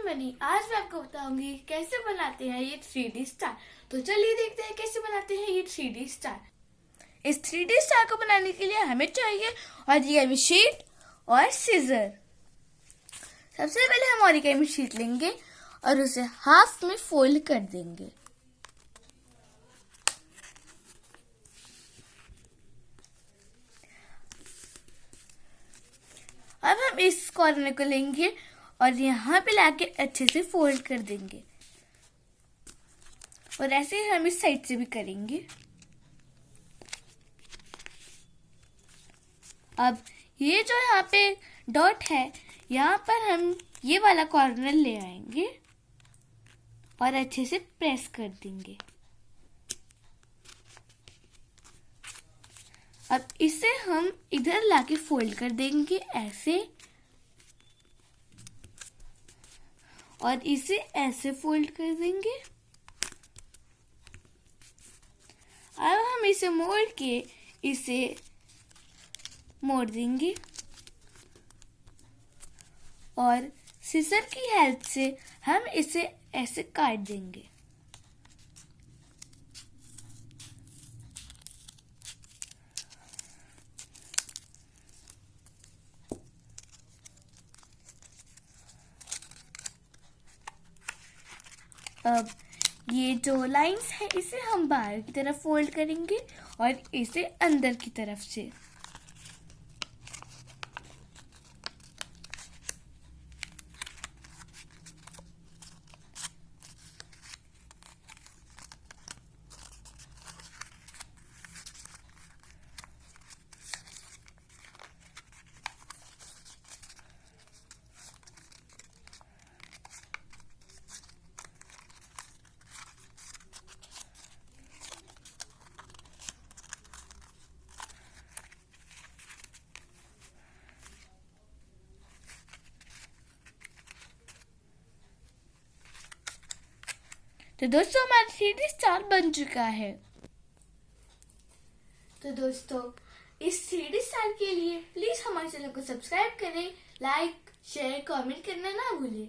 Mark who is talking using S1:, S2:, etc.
S1: बनी। आज मैं आपको बताऊंगी कैसे बनाते हैं ये 3D स्टार। तो चलिए देखते हैं कैसे बनाते हैं ये 3D स्टार। इस 3D स्टार को बनाने के लिए हमें चाहिए ऑरिगेमी शीट और सीजर। सबसे पहले हम ऑरिगेमी शीट लेंगे और उसे हाफ में फोल्ड कर देंगे। अब हम इस कॉर्नर को लेंगे और यहाँ पे लाके अच्छे से फोल्ड कर देंगे और ऐसे ही हम इस साइड से भी करेंगे। अब ये जो यहाँ पे डॉट है, यहाँ पर हम ये वाला कॉर्नर ले आएंगे और अच्छे से प्रेस कर देंगे। अब इसे हम इधर लाके फोल्ड कर देंगे ऐसे, और इसे ऐसे फोल्ड कर देंगे। अब हम इसे मोड़ के इसे मोड़ देंगे और सीजर की हेल्प से हम इसे ऐसे काट देंगे। अब ये जो लाइंस है इसे हम बाहर की तरफ फोल्ड करेंगे और इसे अंदर की तरफ से। तो दोस्तों हमारा 3D स्टार बन चुका है। तो दोस्तों इस 3D स्टार के लिए प्लीज हमारे चैनल को सब्सक्राइब करें, लाइक शेयर कमेंट करना ना भूलें।